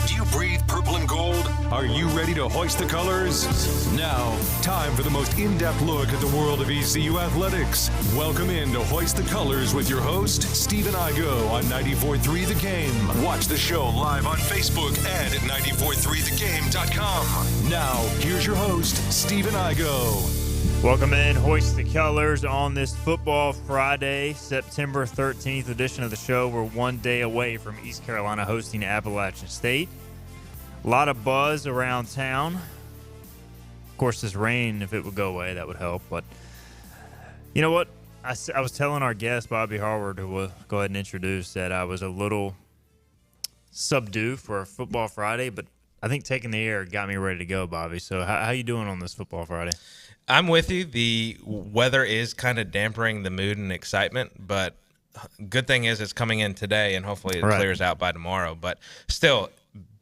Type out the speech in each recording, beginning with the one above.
Do you breathe purple and gold? Are you ready to hoist the colors? Now, time for the most in-depth look at the world of ECU athletics. Welcome in to Hoist the Colors with your host, Stephen Igo on 94.3 The Game. Watch the show live on Facebook and at 943thegame.com. Now, here's your host, Stephen Igo. Welcome in, Hoist the Colors on this Football Friday, September 13th edition of the show. We're one day away from East Carolina hosting Appalachian State. A lot of buzz around town. Of course, this rain, if it would go away, that would help. But you know what? I was telling our guest, Bobby Harward, who will go ahead and introduce, that I was a little subdued for a Football Friday, but I think taking the air got me ready to go, Bobby. So how you doing on this Football Friday? I'm with you. The weather is kind of dampening the mood and excitement, but good thing is it's coming in today, and hopefully it clears out by tomorrow. But still,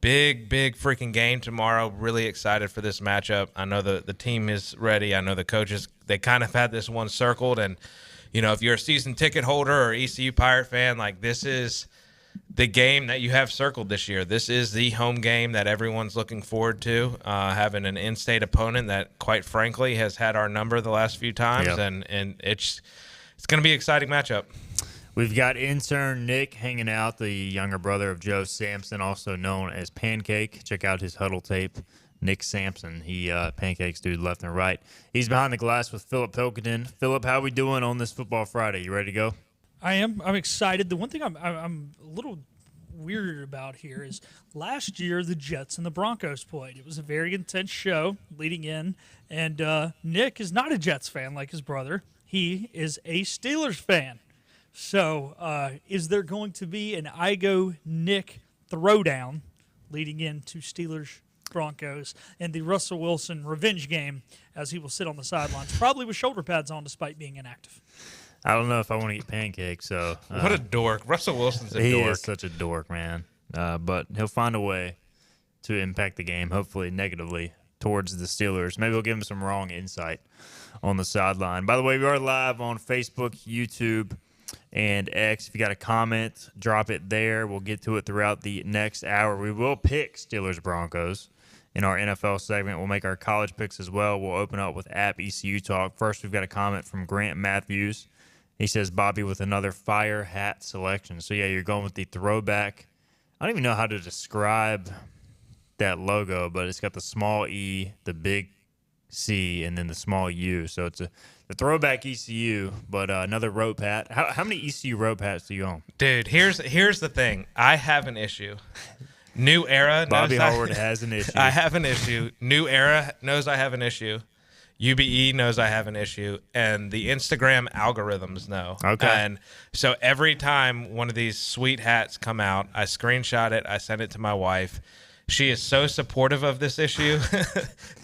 big freaking game tomorrow. Really excited for this matchup. I know the team is ready. I know the coaches, they kind of had this one circled. And, you know, if you're a season ticket holder or ECU Pirate fan, like this is the game that you have circled this year. This is the home game that everyone's looking forward to, having an in-state opponent that, quite frankly, has had our number the last few times. Yep. And it's going to be an exciting matchup. We've got intern Nick hanging out, the younger brother of Joe Sampson, also known as Pancake. Check out his huddle tape. Nick Sampson. He pancakes dude left and right. He's behind the glass with Philip Pilkington. Philip, how we doing on this Football Friday? You ready to go? I am. I'm excited. The one thing I'm a little weird about here is last year the Jets and the Broncos played. It was a very intense show leading in, and Nick is not a Jets fan like his brother. He is a Steelers fan. So is there going to be an Igo-Nick throwdown leading into Steelers-Broncos and the Russell Wilson revenge game as he will sit on the sidelines, probably with shoulder pads on despite being inactive? I don't know if I want to eat pancakes. So what a dork. Russell Wilson's a dork. He is such a dork, man. But he'll find a way to impact the game, hopefully negatively, towards the Steelers. Maybe we'll give him some wrong insight on the sideline. By the way, we are live on Facebook, YouTube, and X. If you got a comment, drop it there. We'll get to it throughout the next hour. We will pick Steelers-Broncos in our NFL segment. We'll make our college picks as well. We'll open up with App ECU Talk. First, we've got a comment from Grant Matthews. He says, Bobby with another fire hat selection. So, yeah, you're going with the throwback. I don't even know how to describe that logo, but it's got the small E, the big C, and then the small U. So it's the throwback ECU, but another rope hat. How many ECU rope hats do you own? Dude, here's the thing. I have an issue. New Era knows Bobby Howard has an issue. I have an issue. New Era knows I have an issue. UBE knows I have an issue, and the Instagram algorithms know. Okay. And so every time one of these sweet hats come out, I screenshot it, I send it to my wife. She is so supportive of this issue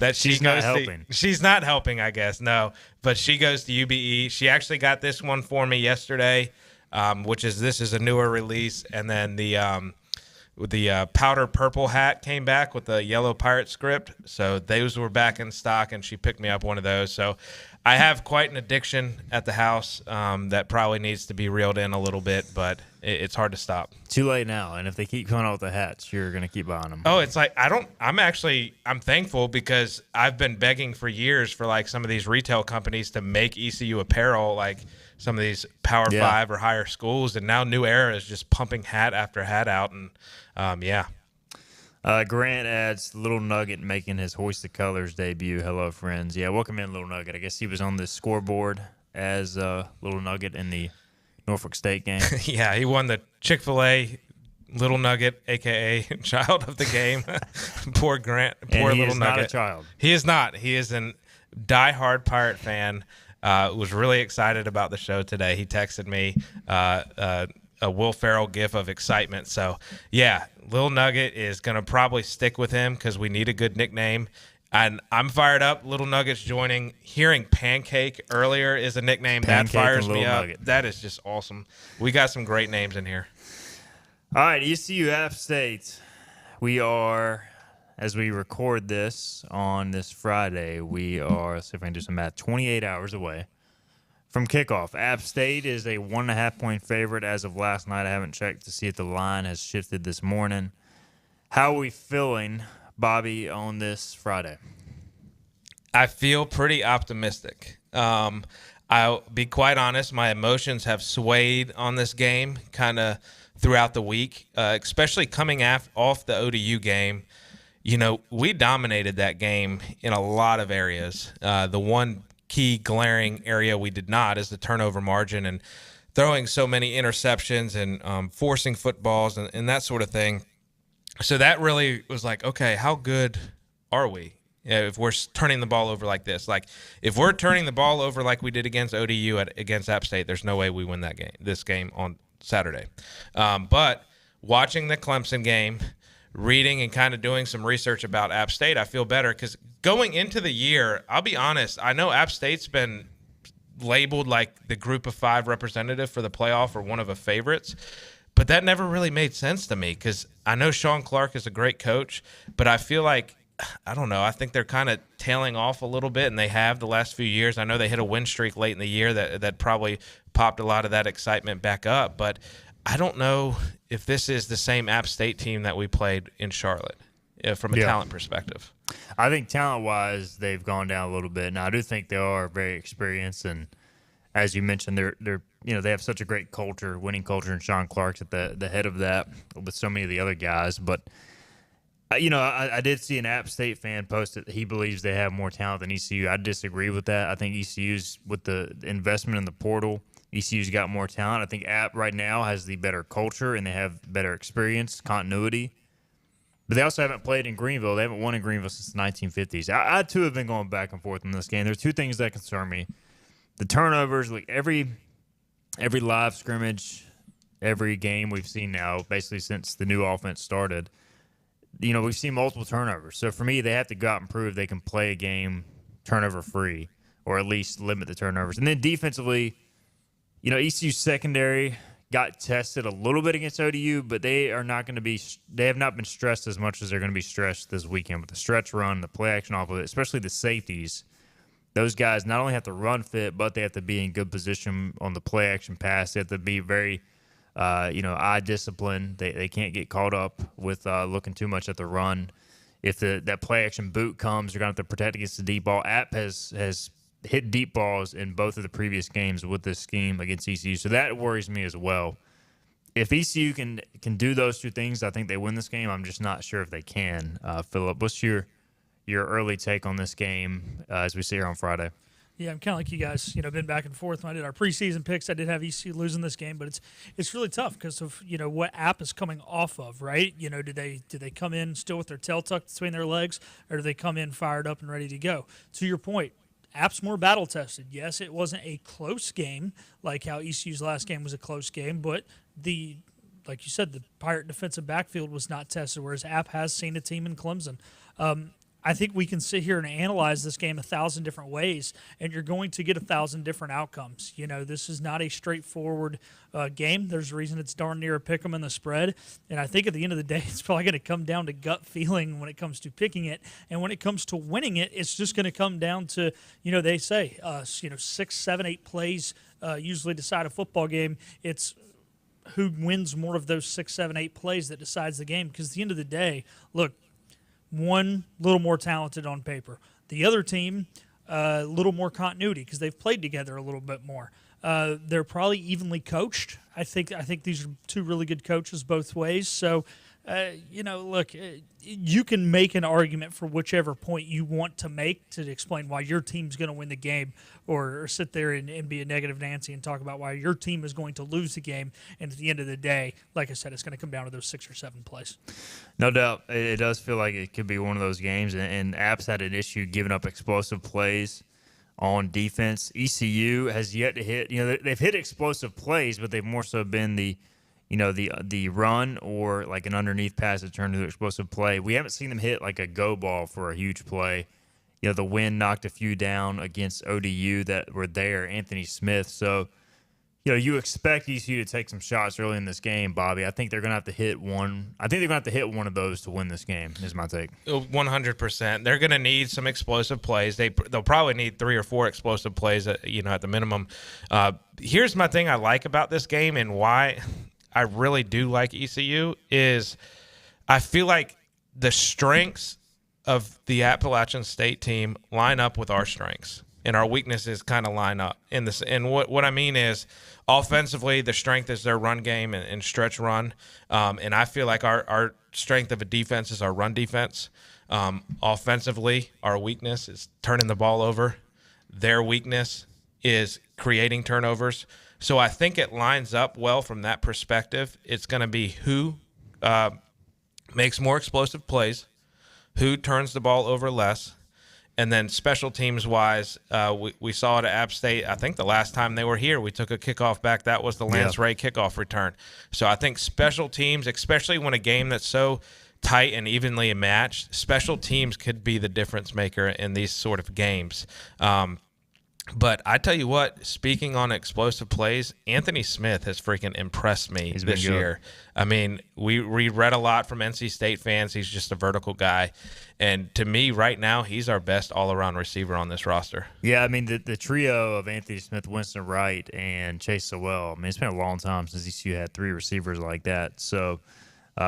that she's not helping. She's not helping, I guess, no. But she goes to UBE. She actually got this one for me yesterday, this is a newer release, and then the powder purple hat came back with the yellow pirate script. So those were back in stock, and she picked me up one of those. So I have quite an addiction at the house that probably needs to be reeled in a little bit, but it's hard to stop. Too late now, and if they keep coming out with the hats, you're going to keep buying them. Oh, it's like I'm thankful because I've been begging for years for like some of these retail companies to make ECU apparel like some of these Power 5 or higher schools, and now New Era is just pumping hat after hat out, and Grant adds Little Nugget making his Hoist the Colors debut. Hello, friends. Yeah, welcome in, Little Nugget. I guess he was on the scoreboard as Little Nugget in the Norfolk State game. Yeah, he won the Chick-fil-A Little Nugget, a.k.a. child of the game. Poor Grant. Poor Little Nugget. He is not a child. He is not. He is a diehard Pirate fan. Was really excited about the show today. He texted me a Will Ferrell gif of excitement. So, yeah, Lil Nugget is going to probably stick with him because we need a good nickname. And I'm fired up. Little Nugget's joining. Hearing Pancake earlier is a nickname. Pancake, that fires me up. Nugget. That is just awesome. We got some great names in here. All right, ECU App State. We are, as we record this on this Friday, let's see if I can do some math, 28 hours away from kickoff. App State is a 1.5-point favorite as of last night. I haven't checked to see if the line has shifted this morning. How are we feeling, Bobby, on this Friday? I feel pretty optimistic. I'll be quite honest. My emotions have swayed on this game kind of throughout the week, especially coming off the ODU game. You know, we dominated that game in a lot of areas. The one key glaring area we did not is the turnover margin and throwing so many interceptions and forcing footballs and that sort of thing. So that really was like, okay, how good are we? If we're turning the ball over like this, like if we're turning the ball over like we did against ODU against App State, there's no way we win this game on Saturday. But watching the Clemson game, reading and kind of doing some research about App State, I feel better because going into the year, I'll be honest, I know App State's been labeled like the group of 5 representative for the playoff or one of the favorites. But that never really made sense to me because I know Sean Clark is a great coach, but I feel like, I don't know, I think they're kind of tailing off a little bit, and they have the last few years. I know they hit a win streak late in the year that probably popped a lot of that excitement back up, but I don't know if this is the same App State team that we played in Charlotte from a talent perspective. I think talent-wise, they've gone down a little bit. Now, I do think they are very experienced, and as you mentioned, they're they have such a great culture, winning culture, and Sean Clark's at the head of that with so many of the other guys. But I did see an App State fan post that he believes they have more talent than ECU. I disagree with that. I think ECU's, with the investment in the portal, ECU's got more talent. I think App right now has the better culture and they have better experience, continuity. But they also haven't played in Greenville. They haven't won in Greenville since the 1950s. I too have been going back and forth in this game. There are two things that concern me. The turnovers, like every live scrimmage, every game we've seen now, basically since the new offense started, we've seen multiple turnovers. So for me, they have to go out and prove they can play a game turnover-free or at least limit the turnovers. And then defensively, ECU's secondary got tested a little bit against ODU, but they have not been stressed as much as they're going to be stressed this weekend with the stretch run, the play action off of it, especially the safeties. Those guys not only have to run fit, but they have to be in good position on the play action pass. They have to be very eye discipline. They can't get caught up with looking too much at the run. If that play action boot comes, you're going to have to protect against the deep ball. App has hit deep balls in both of the previous games with this scheme against ECU, so that worries me as well. If ECU can do those two things, I think they win this game. I'm just not sure if they can. Philip, what's your early take on this game as we see here on Friday? Yeah, I'm kind of like you guys. Been back and forth when I did our preseason picks. I did have ECU losing this game, but it's really tough because of what App is coming off of, right? Do they come in still with their tail tucked between their legs, or do they come in fired up and ready to go? To your point, App's more battle tested. Yes, it wasn't a close game like how ECU's last game was a close game, but like you said, the Pirate defensive backfield was not tested, whereas App has seen a team in Clemson. I think we can sit here and analyze this game 1,000 different ways, and you're going to get 1,000 different outcomes. This is not a straightforward game. There's a reason it's darn near a pick 'em in the spread, and I think at the end of the day, it's probably going to come down to gut feeling when it comes to picking it, and when it comes to winning it, it's just going to come down to, they say, 6, 7, 8 plays usually decide a football game. It's who wins more of those 6, 7, 8 plays that decides the game, because at the end of the day, look, one little more talented on paper. The other team, a little more continuity because they've played together a little bit more. They're probably evenly coached. I think these are two really good coaches both ways. So, look, you can make an argument for whichever point you want to make to explain why your team's going to win the game, or sit there and be a negative Nancy and talk about why your team is going to lose the game. And at the end of the day, like I said, it's going to come down to those 6 or 7 plays. No doubt. It does feel like it could be one of those games, and App's had an issue giving up explosive plays on defense. ECU has yet to hit, they've hit explosive plays, but they've more so been the run or like an underneath pass that turned into an explosive play. We haven't seen them hit like a go ball for a huge play. The wind knocked a few down against ODU that were there, Anthony Smith. So, you expect ECU to take some shots early in this game, Bobby. I think they're going to have to hit one. I think they're going to have to hit one of those to win this game, is my take. 100%. They're going to need some explosive plays. They'll probably need 3 or 4 explosive plays, at the minimum. Here's my thing I like about this game and why I really do like ECU is I feel like the strengths of the Appalachian State team line up with our strengths, and our weaknesses kind of line up in this. And what I mean is, offensively, the strength is their run game and stretch run. And I feel like our strength of a defense is our run defense. Offensively, our weakness is turning the ball over. Their weakness is creating turnovers. So I think it lines up well from that perspective. It's going to be who makes more explosive plays, who turns the ball over less. And then special teams wise, we saw it at App State. I think the last time they were here, we took a kickoff back. That was the Lance Ray kickoff return. So I think special teams, especially when a game that's so tight and evenly matched, special teams could be the difference maker in these sort of games. But I tell you what, speaking on explosive plays, Anthony Smith has freaking impressed me this year. I mean, we read a lot from NC State fans. He's just a vertical guy. And to me, right now, he's our best all-around receiver on this roster. Yeah, I mean, the trio of Anthony Smith, Winston Wright, and Chase Sowell, I mean, it's been a long time since ECU had three receivers like that. So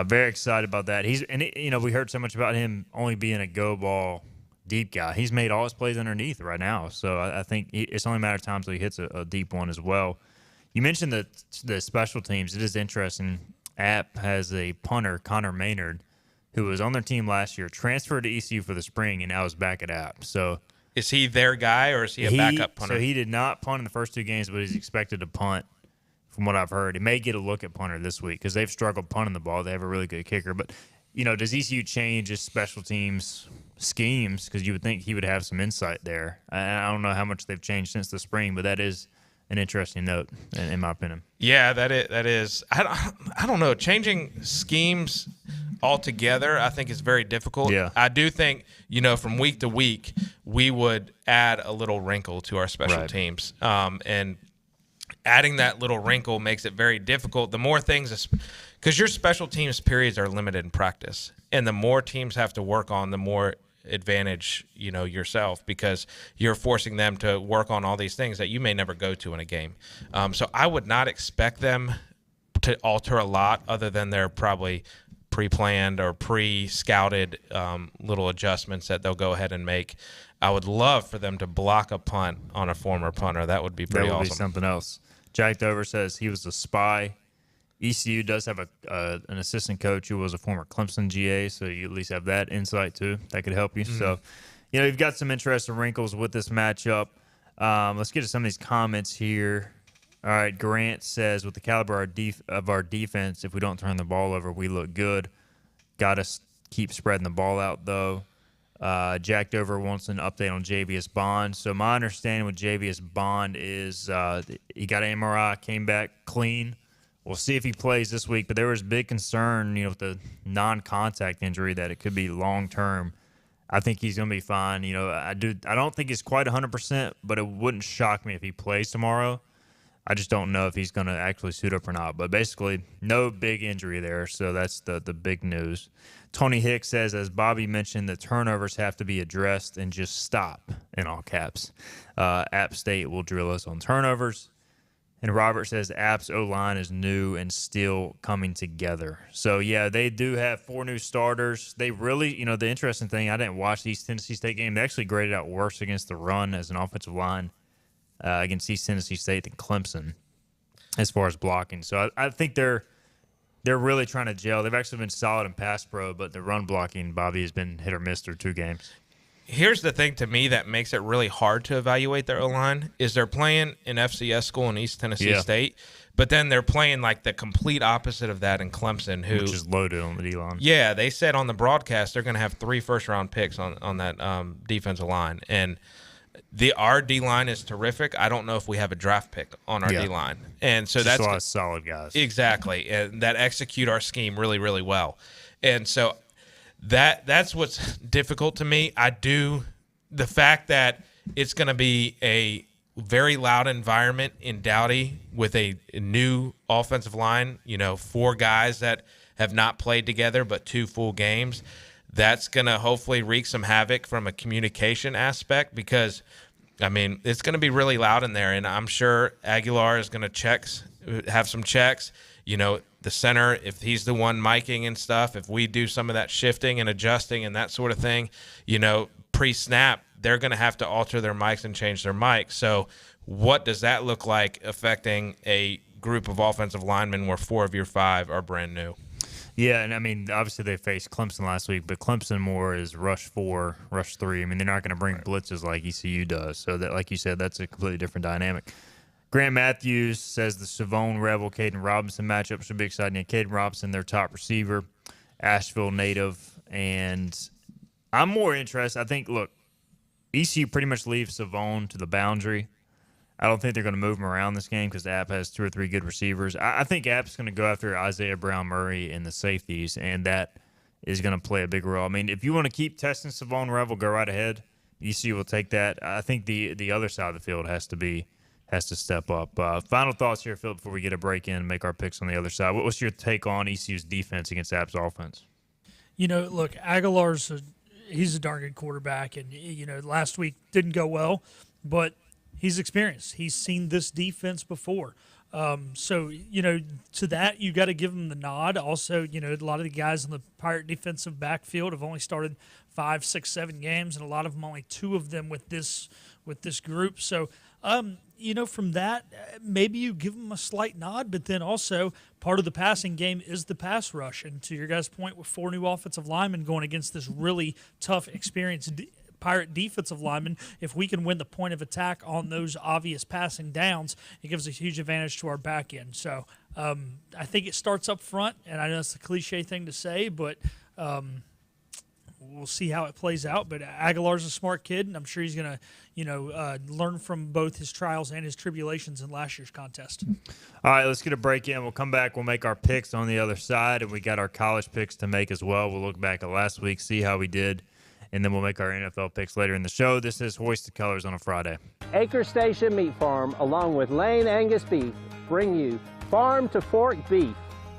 very excited about that. We heard so much about him only being a go ball deep guy. He's made all his plays underneath right now, so I think it's only a matter of time till he hits a deep one as well. You mentioned the special teams. It is interesting. App has a punter, Connor Maynard, who was on their team last year, transferred to ECU for the spring, and now is back at App. So is he their guy, or is he a backup punter? So he did not punt in the first two games, but he's expected to punt. From what I've heard, he may get a look at punter this week because they've struggled punting the ball. They have a really good kicker, but does ECU change his special teams schemes? Because you would think he would have some insight there. I don't know how much they've changed since the spring, but that is an interesting note, in my opinion. Yeah, that is. I don't know. Changing schemes altogether, I think, is very difficult. Yeah. I do think, from week to week, we would add a little wrinkle to our special teams. And adding that little wrinkle makes it very difficult. The more things, because your special teams periods are limited in practice, and the more teams have to work on, the more advantage yourself, because you're forcing them to work on all these things that you may never go to in a game. So I would not expect them to alter a lot, other than their probably pre-planned or pre-scouted little adjustments that they'll go ahead and make. I would love for them to block a punt on a former punter. That would be pretty awesome. That would be something else. Jack Dover says he was a spy. ECU does have an assistant coach who was a former Clemson GA, so you at least have that insight too. That could help you. Mm-hmm. So, you've got some interesting wrinkles with this matchup. Let's get to some of these comments here. All right, Grant says, with the caliber of our defense, if we don't turn the ball over, we look good. Got to keep spreading the ball out, though. Jack Dover wants an update on JVS Bond. So my understanding with JVS Bond is he got an MRI, came back clean. We'll see if he plays this week, but there was big concern, with the non-contact injury that it could be long-term. I think he's going to be fine. I don't think he's quite 100%, but it wouldn't shock me if he plays tomorrow. I just don't know if he's going to actually suit up or not. But basically, no big injury there, so that's the big news. Tony Hicks says, as Bobby mentioned, the turnovers have to be addressed and just stop, in all caps. App State will drill us on turnovers. And Robert says App's O-line is new and still coming together. So, yeah, they do have 4 new starters. They really, the interesting thing, I didn't watch the East Tennessee State game. They actually graded out worse against the run as an offensive line against East Tennessee State than Clemson as far as blocking. So I think they're really trying to gel. They've actually been solid in pass pro, but the run blocking, Bobby, has been hit or miss through 2 games. Here's the thing to me that makes it really hard to evaluate their O-line is they're playing in FCS school in East Tennessee State, but then they're playing like the complete opposite of that in Clemson, which is loaded on the D-line. Yeah, they said on the broadcast they're going to have 3 first-round picks on that defensive line, and our D-line is terrific. I don't know if we have a draft pick on our D-line, and so that's a lot of solid guys. Exactly, and that execute our scheme really, really well, and so. That's what's difficult to me. The fact that it's going to be a very loud environment in Dowdy with a new offensive line, 4 guys that have not played together but 2 full games, that's going to hopefully wreak some havoc from a communication aspect because, it's going to be really loud in there, and I'm sure Aguilar is going to have some checks. the center, if he's the one miking and stuff, if we do some of that shifting and adjusting and that sort of thing, pre-snap, they're going to have to alter their mics and change their mics. So what does that look like affecting a group of offensive linemen where 4 of your 5 are brand new? Yeah, and I mean, obviously they faced Clemson last week, but Clemson more is rush 4, rush 3. I mean, they're not going to bring blitzes like ECU does. So that, like you said, that's a completely different dynamic. Grant Matthews says the Savone Rebel Caden Robinson matchup should be exciting. Caden Robinson, their top receiver, Asheville native, and I'm more interested. I think, look, ECU pretty much leaves Savone to the boundary. I don't think they're going to move him around this game because App has 2 or 3 good receivers. I think App's going to go after Isaiah Brown-Murray in the safeties, and that is going to play a big role. I mean, if you want to keep testing Savone Rebel, go right ahead. ECU will take that. I think the other side of the field has to step up. Final thoughts here, Phil, before we get a break in and make our picks on the other side. What's your take on ECU's defense against App's offense? Look, Aguilar's he's a darn good quarterback, and last week didn't go well, but he's experienced. He's seen this defense before. So, to that, you got to give him the nod. Also, a lot of the guys in the Pirate defensive backfield have only started 5, 6, 7 games, and a lot of them, only 2 of them with this group. So, from that, maybe you give them a slight nod, but then also part of the passing game is the pass rush. And to your guys' point, with 4 new offensive linemen going against this really tough, experienced Pirate defensive linemen, if we can win the point of attack on those obvious passing downs, it gives a huge advantage to our back end. So I think it starts up front, and I know it's a cliche thing to say, but we'll see how it plays out. But Aguilar's a smart kid, and I'm sure he's going to, learn from both his trials and his tribulations in last year's contest. All right, let's get a break in. We'll come back. We'll make our picks on the other side, and we got our college picks to make as well. We'll look back at last week, see how we did, and then we'll make our NFL picks later in the show. This is Hoist the Colors on a Friday. Acre Station Meat Farm, along with Lane Angus Beef, bring you Farm to Fork Beef.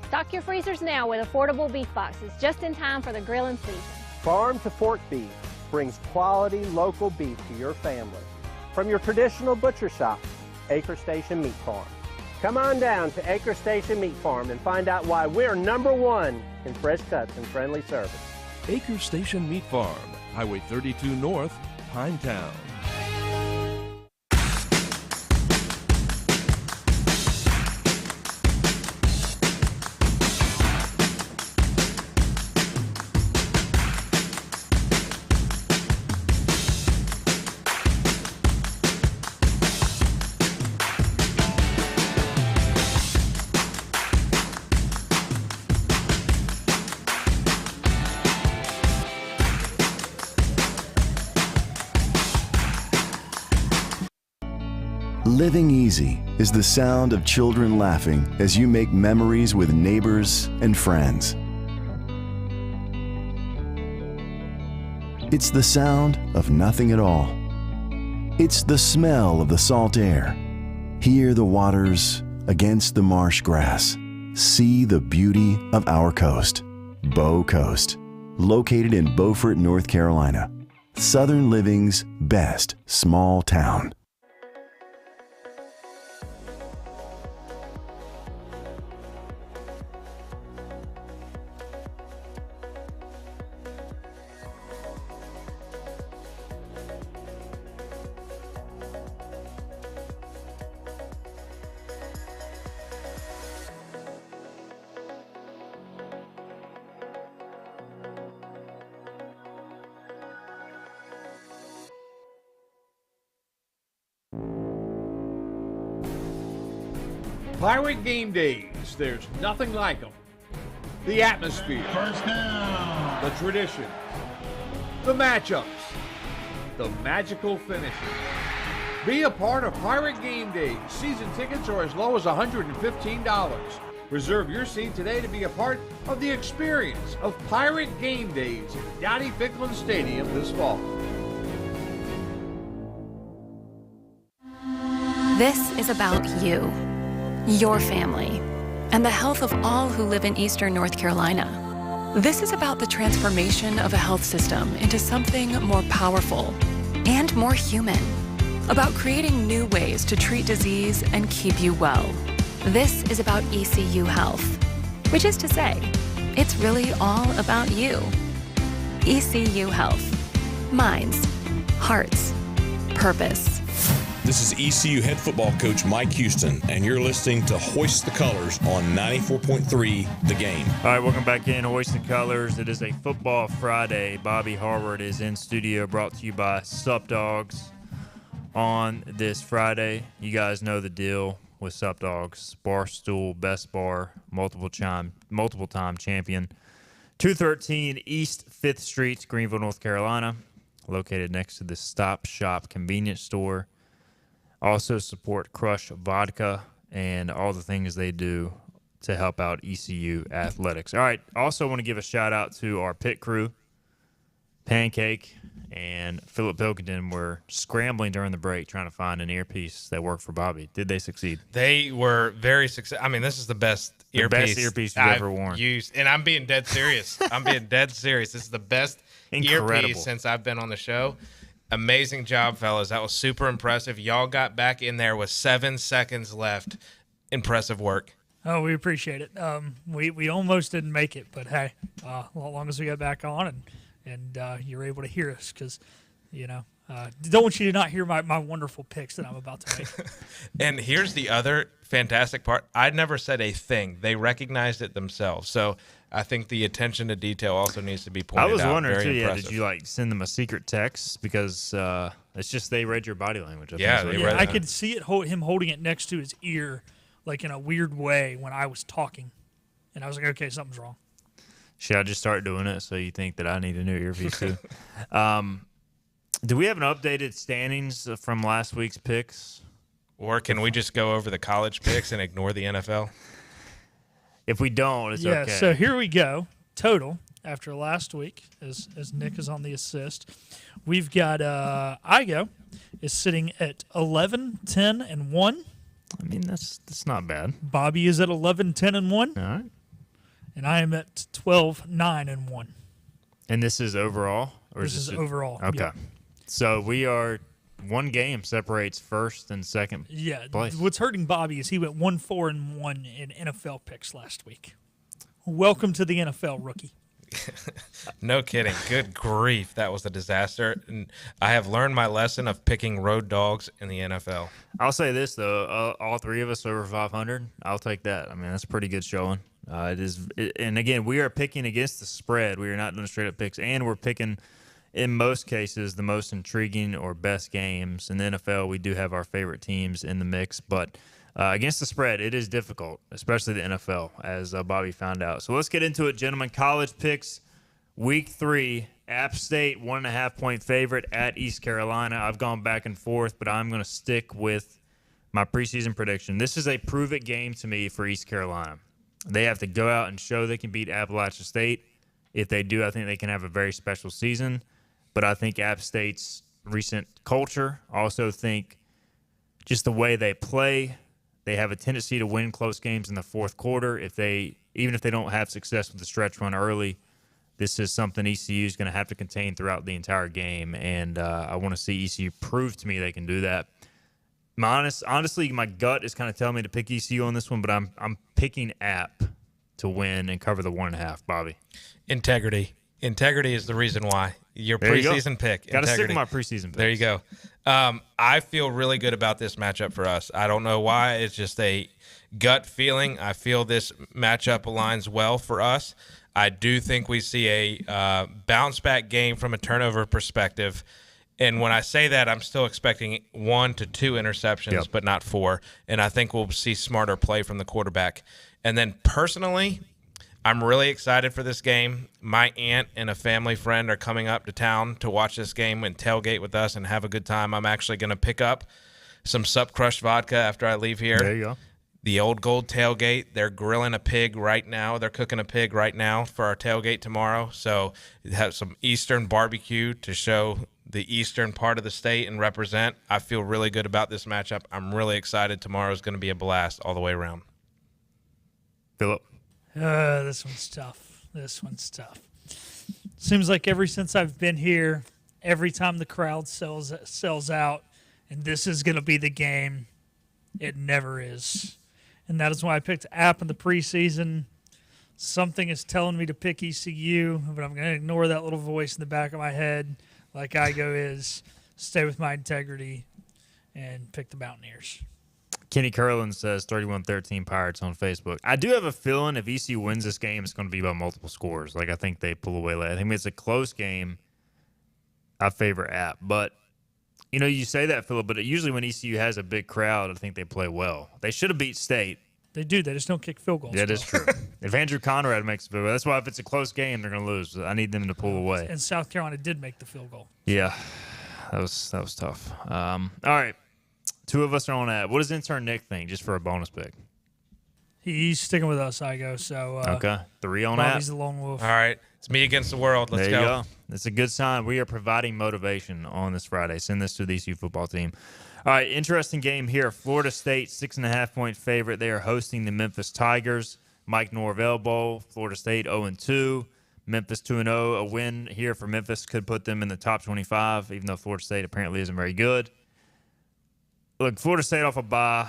Stock your freezers now with affordable beef boxes, just in time for the grilling season. Farm to Fork Beef brings quality local beef to your family. From your traditional butcher shop, Acre Station Meat Farm. Come on down to Acre Station Meat Farm and find out why we're #1 in fresh cuts and friendly service. Acre Station Meat Farm, Highway 32 North, Pinetown. Living easy is the sound of children laughing as you make memories with neighbors and friends. It's the sound of nothing at all. It's the smell of the salt air. Hear the waters against the marsh grass. See the beauty of our coast, Bow Coast, located in Beaufort, North Carolina, Southern Living's best small town. Pirate game days, there's nothing like them. The atmosphere, first down, the tradition, the matchups, the magical finishes. Be a part of Pirate Game Days. Season tickets are as low as $115. Reserve your seat today to be a part of the experience of Pirate Game Days at Dowdy Ficklen Stadium this fall. This is about you, your family, and the health of all who live in Eastern North Carolina. This is about the transformation of a health system into something more powerful and more human, about creating new ways to treat disease and keep you well. This is about ECU Health. which is to say, it's really all about you. ECU Health. Minds, hearts, purpose. This is ECU head football coach Mike Houston, and you're listening to Hoist the Colors on 94.3 The Game. All right, welcome back in Hoist the Colors. It is a Football Friday. Bobby Harvard is in studio, brought to you by Sup Dogs on this Friday. You guys know the deal with Sup Dogs. Barstool, best bar, multiple time champion. 213 East 5th Street, Greenville, North Carolina, located next to the Stop Shop convenience store. Also support Crush Vodka and all the things they do to help out ECU athletics. All right, also want to give a shout-out to our pit crew. Pancake and Philip Pilkington were scrambling during the break trying to find an earpiece that worked for Bobby. Did they succeed? They were very successful. I mean, this is the best earpiece you've ever worn. Used, and I'm being dead serious. This is the best earpiece since I've been on the show. Amazing job, fellas. That was super impressive. Y'all got back in there with 7 seconds left. Impressive work. Oh, we appreciate it. We almost didn't make it, but hey, as long as we got back on and you're able to hear us, because, don't want you to not hear my wonderful picks that I'm about to make. And here's the other fantastic part. I never said a thing. They recognized it themselves. So I think the attention to detail also needs to be pointed out. I was wondering, Very too, impressive. did you, send them a secret text? Because it's just they read your body language. I could see him holding it next to his ear, like in a weird way when I was talking. And I was like, okay, something's wrong. Should I just start doing it so you think that I need a new earpiece, too? Do we have an updated standings from last week's picks? Or can we just go over the college picks and ignore the NFL? If we don't, it's okay. Yeah, so here we go. Total, after last week, as Nick is on the assist, we've got Igo is sitting at 11, 10, and 1. I mean, that's not bad. Bobby is at 11, 10, and 1. All right. And I am at 12, 9, and 1. And this is overall? Or this is overall. Okay. Yeah. So we are one game separates first and second place. What's hurting Bobby is he went 1-4-1 in NFL picks last week. Welcome to the NFL, rookie. No kidding. Good grief. That was a disaster. And I have learned my lesson of picking road dogs in the NFL. I'll say this, though. All three of us over 500. I'll take that. I mean, that's a pretty good showing. And again, we are picking against the spread. We are not doing straight-up picks. And we're picking, in most cases, the most intriguing or best games. In the NFL, we do have our favorite teams in the mix. But against the spread, it is difficult, especially the NFL, as Bobby found out. So let's get into it, gentlemen. College picks, week 3. App State, 1.5-point favorite at East Carolina. I've gone back and forth, but I'm going to stick with my preseason prediction. This is a prove-it game to me for East Carolina. They have to go out and show they can beat Appalachia State. If they do, I think they can have a very special season. But I think App State's recent culture, also think just the way they play, they have a tendency to win close games in the fourth quarter. Even if they don't have success with the stretch run early, this is something ECU is going to have to contain throughout the entire game. And I want to see ECU prove to me they can do that. Honestly, my gut is kind of telling me to pick ECU on this one, but I'm picking App to win and cover the 1.5. Bobby, integrity is the reason why. Your preseason pick. Got to stick with my preseason pick. There you go. I feel really good about this matchup for us. I don't know why. It's just a gut feeling. I feel this matchup aligns well for us. I do think we see a bounce back game from a turnover perspective. And when I say that, I'm still expecting 1 to 2 interceptions, but not 4. And I think we'll see smarter play from the quarterback. And then personally, I'm really excited for this game. My aunt and a family friend are coming up to town to watch this game and tailgate with us and have a good time. I'm actually going to pick up some Sup Crushed vodka after I leave here. There you go. The Old Gold tailgate, they're grilling a pig right now. They're cooking a pig right now for our tailgate tomorrow. So have some Eastern barbecue to show the eastern part of the state and represent. I feel really good about this matchup. I'm really excited. Tomorrow's going to be a blast all the way around. Philip? This one's tough. Seems like ever since I've been here, every time the crowd sells out, and this is going to be the game, it never is. And that is why I picked App in the preseason. Something is telling me to pick ECU, but I'm going to ignore that little voice in the back of my head, like Igo is, stay with my integrity, and pick the Mountaineers. Kenny Curlin says 31-13 Pirates on Facebook. I do have a feeling if ECU wins this game, it's going to be by multiple scores. Like, I think they pull away late. I think it's a close game. I favor App. But, you know, you say that, Philip, but usually when ECU has a big crowd, I think they play well. They should have beat State. They do. They just don't kick field goals. That is true. If Andrew Conrad makes a field goal, that's why if it's a close game, they're going to lose. I need them to pull away. And South Carolina did make the field goal. Yeah, that was tough. All right, 2 of us are on that. What does intern Nick think, just for a bonus pick? He's sticking with us, Igo. So okay, 3 on that. Bobby's the lone wolf. All right, it's me against the world. Let's there you go. It's a good sign. We are providing motivation on this Friday. Send this to the ECU football team. All right, interesting game here. Florida State, 6.5-point favorite. They are hosting the Memphis Tigers. Mike Norvell Bowl. Florida State 0-2. Memphis 2-0. A win here for Memphis could put them in the top 25, even though Florida State apparently isn't very good. Look, Florida State off a bye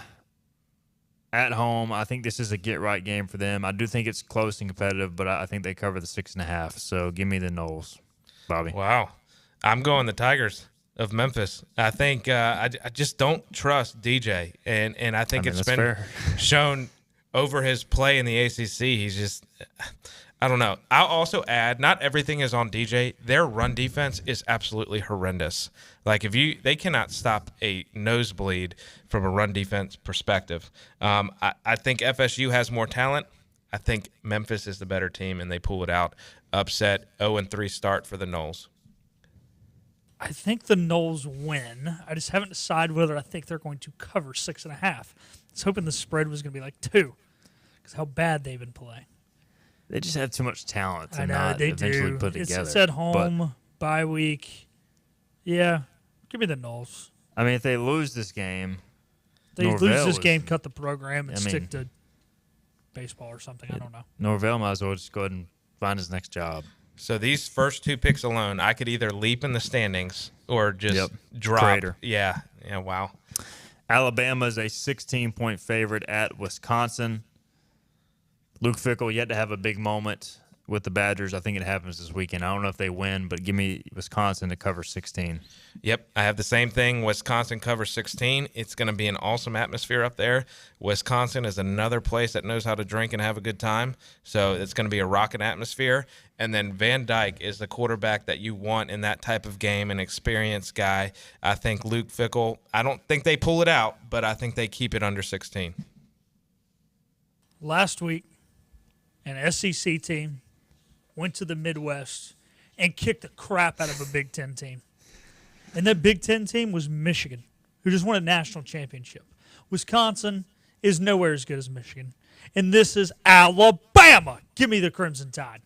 at home. I think this is a get-right game for them. I do think it's close and competitive, but I think they cover the 6.5. So give me the Noles, Bobby. Wow. I'm going the Tigers of Memphis. I think I just don't trust DJ, and I think it's been fair. shown over his play in the ACC. He's just, I don't know. I'll also add, not everything is on DJ. Their run defense is absolutely horrendous. Like they cannot stop a nosebleed from a run defense perspective. I think FSU has more talent. I think Memphis is the better team, and they pull it out. Upset 0-3 start for the Noles. I think the Noles win. I just haven't decided whether I think they're going to cover 6.5. I was hoping the spread was going to be like 2 because how bad they've been playing. They just have too much talent to I know, not they eventually do. put together. It's at home, bye week. Yeah, give me the Noles. I mean, if they lose this game, They lose this game, cut the program, and I mean, stick to baseball or something. I don't know. Norvell might as well just go ahead and find his next job. So these first 2 picks alone, I could either leap in the standings or just drop. Crater. Yeah, wow. Alabama is a 16-point favorite at Wisconsin. Luke Fickell yet to have a big moment with the Badgers. I think it happens this weekend. I don't know if they win, but give me Wisconsin to cover 16. Yep, I have the same thing. Wisconsin covers 16. It's going to be an awesome atmosphere up there. Wisconsin is another place that knows how to drink and have a good time, so it's going to be a rocking atmosphere. And then Van Dyke is the quarterback that you want in that type of game, an experienced guy. I think Luke Fickell, I don't think they pull it out, but I think they keep it under 16. Last week, an SEC team went to the Midwest and kicked the crap out of a Big Ten team. And that Big Ten team was Michigan, who just won a national championship. Wisconsin is nowhere as good as Michigan. And this is Alabama. Give me the Crimson Tide.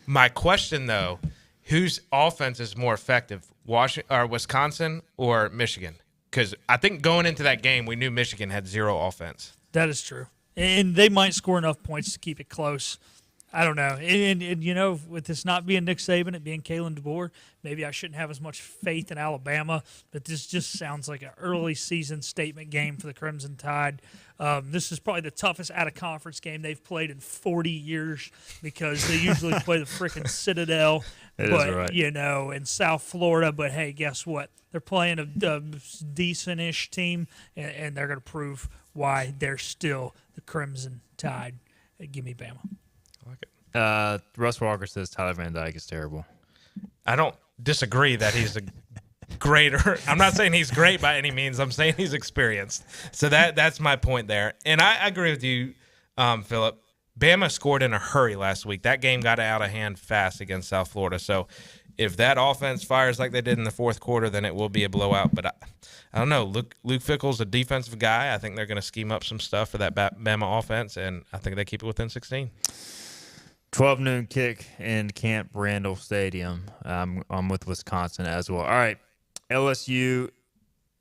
My question, though, whose offense is more effective, Wisconsin or Michigan? Because I think going into that game, we knew Michigan had 0 offense. That is true. And they might score enough points to keep it close. I don't know. And you know, with this not being Nick Saban, it being Kalen DeBoer, maybe I shouldn't have as much faith in Alabama, but this just sounds like an early season statement game for the Crimson Tide. This is probably the toughest out-of-conference game they've played in 40 years because they usually play the freaking Citadel, you know, in South Florida. But, hey, guess what? They're playing a decent-ish team, and they're going to prove why they're still the Crimson Tide. Give me Bama. Russ Walker says Tyler Van Dyke is terrible. I don't disagree that he's a greater. I'm not saying he's great by any means. I'm saying he's experienced. So that's my point there. And I agree with you, Philip. Bama scored in a hurry last week. That game got out of hand fast against South Florida. So if that offense fires like they did in the fourth quarter, then it will be a blowout. But I don't know. Luke Fickell's a defensive guy. I think they're going to scheme up some stuff for that Bama offense, and I think they keep it within 16. 12 noon kick in Camp Randall Stadium. I'm with Wisconsin as well. All right, LSU,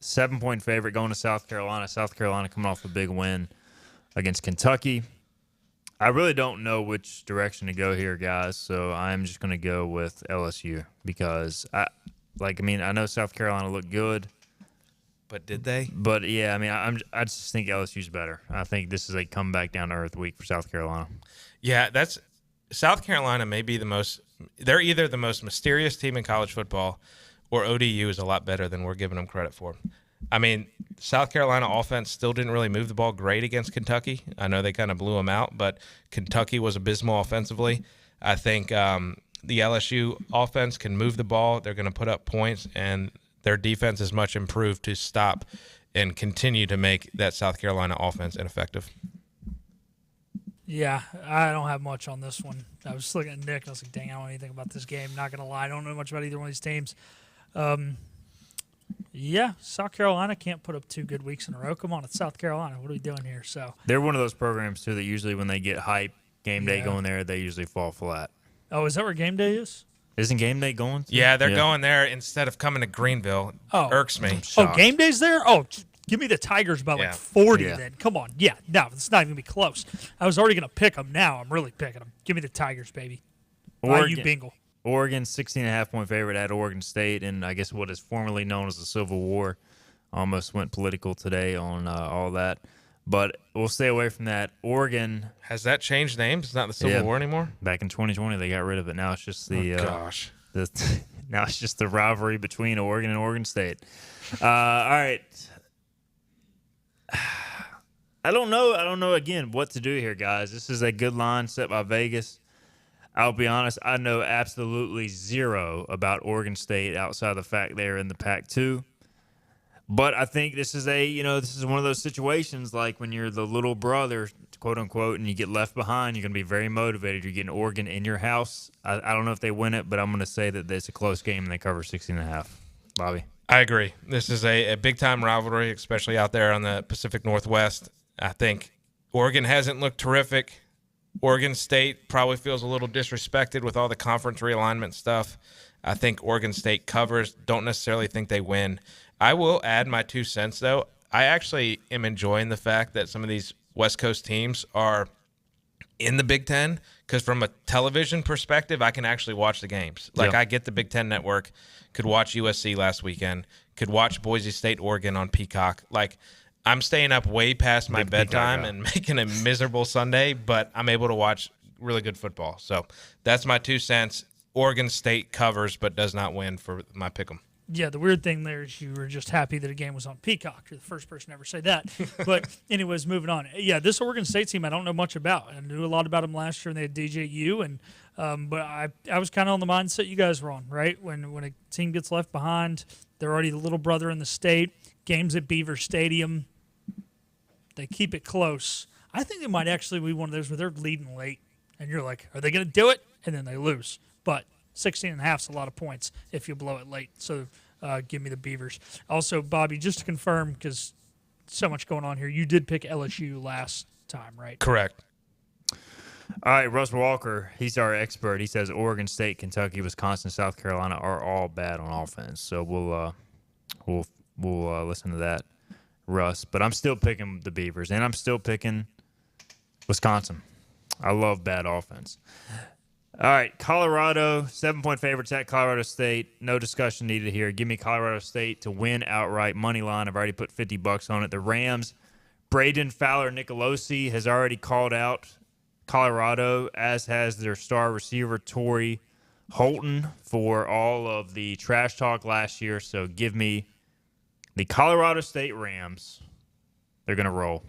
7-point favorite going to South Carolina. South Carolina coming off a big win against Kentucky. I really don't know which direction to go here, guys, so I'm just going to go with LSU because, I know South Carolina looked good, But did they? But yeah, I mean, I just think LSU's better. I think this is a comeback down to earth week for South Carolina. Yeah, South Carolina may be they're either the most mysterious team in college football, or ODU is a lot better than we're giving them credit for. I mean, South Carolina offense still didn't really move the ball great against Kentucky. I know they kind of blew them out, but Kentucky was abysmal offensively. I think the LSU offense can move the ball. They're going to put up points, and their defense is much improved to stop and continue to make that South Carolina offense ineffective. Yeah, I don't have much on this one. I was looking at Nick, and I was like, dang, I don't know anything about this game. Not going to lie, I don't know much about either one of these teams. Yeah, South Carolina can't put up 2 good weeks in a row. Come on, it's South Carolina. What are we doing here? So they're one of those programs, too, that usually when they get hype, game day going there, they usually fall flat. Oh, is that where game day is? Isn't game day going? Yeah, they're going there instead of coming to Greenville. Oh. Irks me. Oh, game day's there? Oh, give me the Tigers by like 40 then. Come on. Yeah, no, it's not even going to be close. I was already going to pick them. Now I'm really picking them. Give me the Tigers, baby. Oregon, Bingle. Oregon, 16.5-point favorite at Oregon State, and I guess what is formerly known as the Civil War. Almost went political today on all that. But we'll stay away from that. Oregon. Has that changed names? It's not the Civil War anymore? Back in 2020, they got rid of it. Now it's just the now it's just the rivalry between Oregon and Oregon State. All right. I don't know again what to do here, guys. This is a good line set by Vegas. I'll be honest, I know absolutely zero about Oregon State outside of the fact they're in the Pac-2. But I think this is this is one of those situations like when you're the little brother, quote unquote, and you get left behind, you're going to be very motivated. You're getting Oregon in your house. I don't know if they win it, but I'm going to say that it's a close game and they cover 16.5. Bobby? I agree. This is a big-time rivalry, especially out there on the Pacific Northwest. I think Oregon hasn't looked terrific. Oregon State probably feels a little disrespected with all the conference realignment stuff. I think Oregon State covers. Don't necessarily think they win. I will add my 2 cents, though. I actually am enjoying the fact that some of these West Coast teams are in the Big Ten because from a television perspective, I can actually watch the games. Like, I get the Big Ten Network, could watch USC last weekend, could watch Boise State, Oregon on Peacock. Like, I'm staying up way past my bedtime and making a miserable Sunday, but I'm able to watch really good football. So that's my 2 cents. Oregon State covers but does not win for my pick'em. Yeah, the weird thing there is you were just happy that a game was on Peacock. You're the first person to ever say that. But anyways, moving on. Yeah, this Oregon State team I don't know much about. I knew a lot about them last year, and they had DJU. But I was kind of on the mindset you guys were on, right? When a team gets left behind, they're already the little brother in the state. Games at Beaver Stadium, they keep it close. I think it might actually be one of those where they're leading late, and you're like, are they going to do it? And then they lose. But 16.5 is a lot of points if you blow it late. So give me the Beavers. Also, Bobby, just to confirm, because so much going on here, you did pick LSU last time, right? Correct. All right, Russ Walker, he's our expert. He says Oregon State, Kentucky, Wisconsin, South Carolina are all bad on offense. So we'll listen to that, Russ. But I'm still picking the Beavers, and I'm still picking Wisconsin. I love bad offense. All right, Colorado, 7-point favorites at Colorado State. No discussion needed here. Give me Colorado State to win outright. Money line, I've already put $50 on it. The Rams, Braden Fowler-Nicolosi has already called out Colorado, as has their star receiver, Torrey Holton, for all of the trash talk last year. So give me the Colorado State Rams. They're going to roll.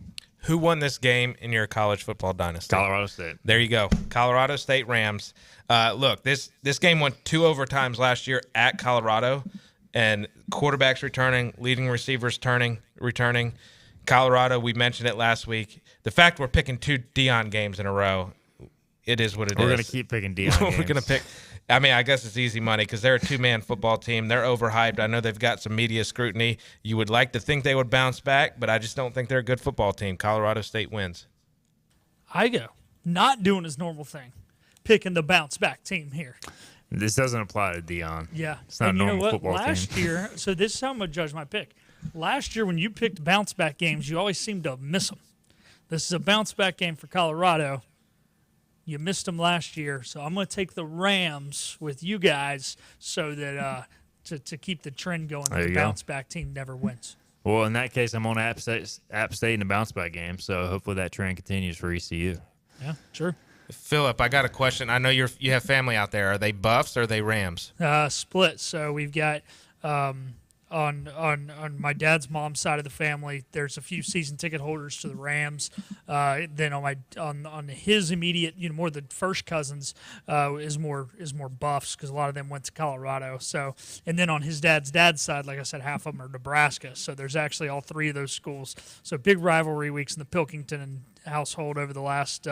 Who won this game in your college football dynasty? Colorado State. There you go. Colorado State Rams. Look, this game went 2 overtimes last year at Colorado, and quarterbacks returning, leading receivers returning. Colorado, we mentioned it last week. The fact we're picking 2 Deion games in a row, it is what it is. We're going to keep picking Deion games. We're going to pick. I mean, I guess it's easy money because they're a 2-man football team. They're overhyped. I know they've got some media scrutiny. You would like to think they would bounce back, but I just don't think they're a good football team. Colorado State wins. I go. Not doing his normal thing. Picking the bounce-back team here. This doesn't apply to Deion. Yeah. It's not a normal football Last team. year, so this is how I'm going to judge my pick. Last year when you picked bounce-back games, you always seem to miss them. This is a bounce-back game for Colorado. You missed them last year, so I'm going to take the Rams with you guys so that to keep the trend going that the bounce-back team never wins. Well, in that case, I'm on App State in a bounce-back game, so hopefully that trend continues for ECU. Yeah, sure. Philip, I got a question. I know you have family out there. Are they Buffs or are they Rams? Split. So we've got on my dad's mom's side of the family, there's a few season ticket holders to the Rams. Then on his immediate, more the first cousins is more Buffs because a lot of them went to Colorado. So, and then on his dad's side, like I said, half of them are Nebraska. So there's actually all three of those schools. So big rivalry weeks in the Pilkington household over the last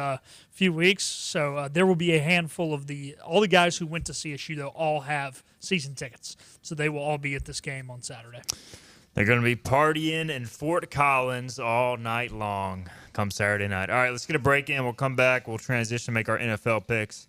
few weeks. So there will be a handful of all the guys who went to CSU, though, all have season tickets. So they will all be at this game on Saturday. They're going to be partying in Fort Collins all night long come Saturday night. All right, let's get a break in. We'll come back. We'll transition, make our NFL picks.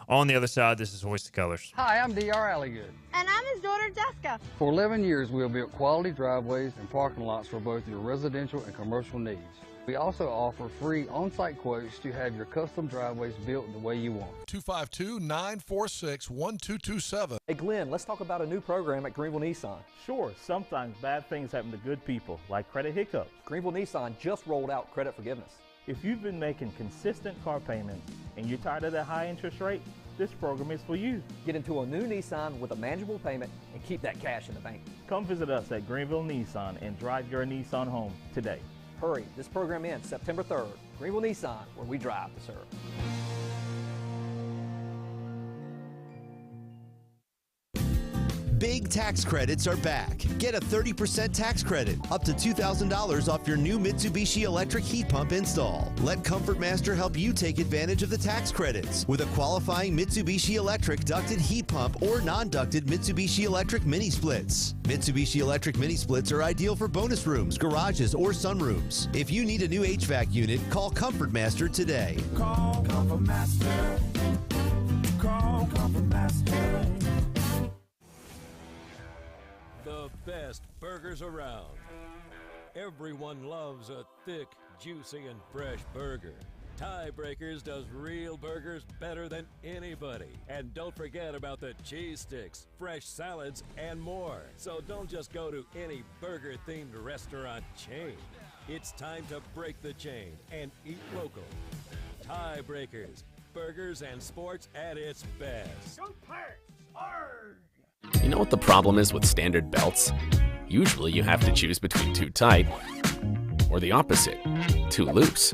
On the other side, this is Hoist the Colors. Hi, I'm D.R. Alligood. And I'm his daughter, Jessica. For 11 years, we have built quality driveways and parking lots for both your residential and commercial needs. We also offer free on-site quotes to have your custom driveways built the way you want. 252-946-1227. Hey Glenn, let's talk about a new program at Greenville Nissan. Sure, sometimes bad things happen to good people, like credit hiccups. Greenville Nissan just rolled out credit forgiveness. If you've been making consistent car payments and you're tired of that high interest rate, this program is for you. Get into a new Nissan with a manageable payment and keep that cash in the bank. Come visit us at Greenville Nissan and drive your Nissan home today. Hurry, this program ends September 3rd. Greenville Nissan, where we drive to serve. Big tax credits are back. Get a 30% tax credit, up to $2,000 off your new Mitsubishi electric heat pump install. Let Comfort Master help you take advantage of the tax credits with a qualifying Mitsubishi electric ducted heat pump or non-ducted Mitsubishi electric mini splits. Mitsubishi electric mini splits are ideal for bonus rooms, garages, or sunrooms. If you need a new HVAC unit, call Comfort Master today. Call Comfort Master. Call Comfort Master. The best burgers around. Everyone loves a thick, juicy, and fresh burger. Tiebreakers does real burgers better than anybody. And don't forget about the cheese sticks, fresh salads, and more. So don't just go to any burger-themed restaurant chain. It's time to break the chain and eat local. Tiebreakers, burgers and sports at its best. Go Pirates! Arg! You know what the problem is with standard belts? Usually you have to choose between too tight or the opposite, too loose.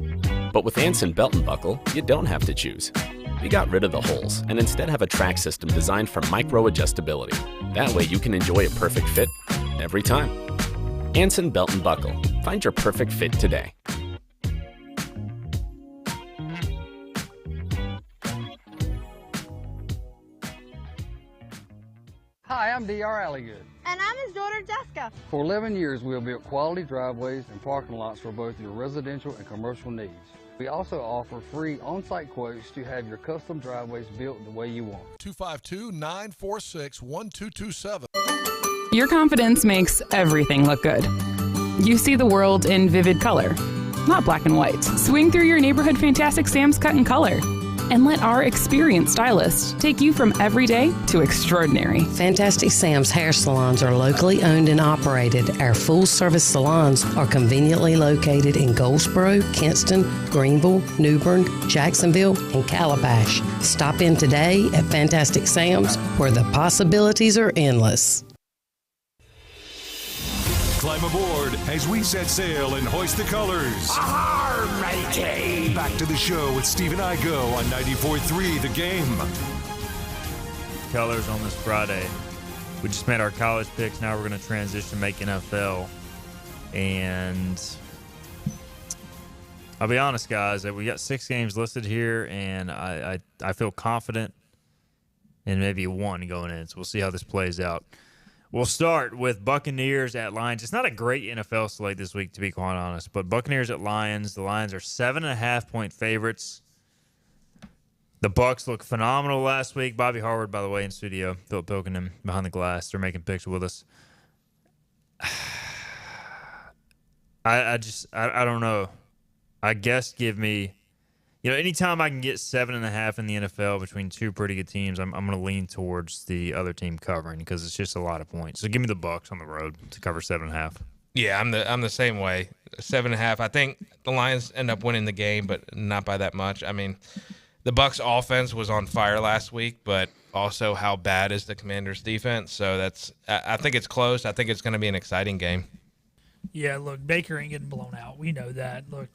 But with Anson Belt and Buckle, you don't have to choose. We got rid of the holes and instead have a track system designed for micro adjustability. That way you can enjoy a perfect fit every time. Anson Belt and Buckle. Find your perfect fit today. Hi, I'm D.R. Alligood. And I'm his daughter, Jessica. For 11 years, we have built quality driveways and parking lots for both your residential and commercial needs. We also offer free on-site quotes to have your custom driveways built the way you want. 252-946-1227. Your confidence makes everything look good. You see the world in vivid color, not black and white. Swing through your neighborhood Fantastic Sam's cut in color. And let our experienced stylists take you from everyday to extraordinary. Fantastic Sam's hair salons are locally owned and operated. Our full-service salons are conveniently located in Goldsboro, Kinston, Greenville, New Bern, Jacksonville, and Calabash. Stop in today at Fantastic Sam's, where the possibilities are endless. Climb aboard as we set sail and hoist the colors. Ahar, matey! Back to the show with Steve and I go on 94.3 The Game. Colors on this Friday. We just made our college picks. Now we're going to transition, make NFL. And I'll be honest, guys, that we got 6 games listed here, and I feel confident in maybe one going in. So we'll see how this plays out. We'll start with Buccaneers at Lions. It's not a great NFL slate this week, to be quite honest, but Buccaneers at Lions. The Lions are 7.5-point favorites. The Bucs look phenomenal last week. Bobby Harward, by the way, in studio. Philip Pilkington behind the glass. They're making picks with us. I don't know. I guess give me, anytime I can get 7.5 in the NFL between two pretty good teams, I'm going to lean towards the other team covering because it's just a lot of points. So give me the Bucs on the road to cover 7.5. Yeah, I'm the same way. 7.5. I think the Lions end up winning the game, but not by that much. I mean, the Bucs offense was on fire last week, but also how bad is the Commanders defense? So I think it's close. I think it's going to be an exciting game. Yeah, look, Baker ain't getting blown out. We know that. Look,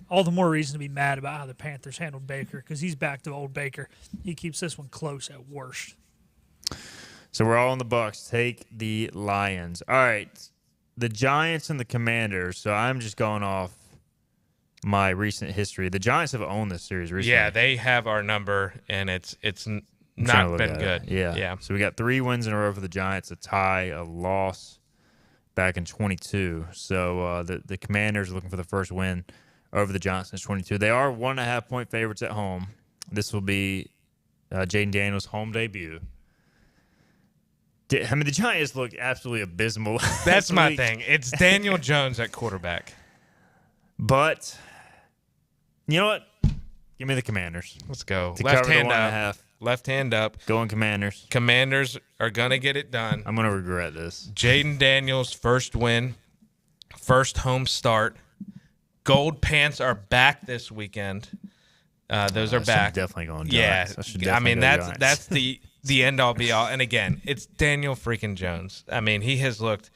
all the more reason to be mad about how the Panthers handled Baker because he's back to old Baker. He keeps this one close at worst. So we're all on the Bucs. Take the Lions. All right, the Giants and the Commanders. So I'm just going off my recent history. The Giants have owned this series recently. Yeah, they have our number, and it's not been good. Yeah. So we got 3 wins in a row for the Giants, a tie, a loss back in 22. So the Commanders are looking for the first win over the Giants since 22. They are 1.5-point favorites at home. This will be Jaden Daniels' home debut. I mean, the Giants look absolutely abysmal. That's my thing. It's Daniel Jones at quarterback. But you know what? Give me the Commanders. Let's go. To Left cover hand the up. 1.5. Left hand up. Going Commanders. Commanders are going to get it done. I'm going to regret this. Jaden Daniels' first win, first home start. Gold pants are back this weekend. Those are back. Definitely going Giants. Yeah. I mean, that's the end all be all. And again, it's Daniel freaking Jones. I mean, he has looked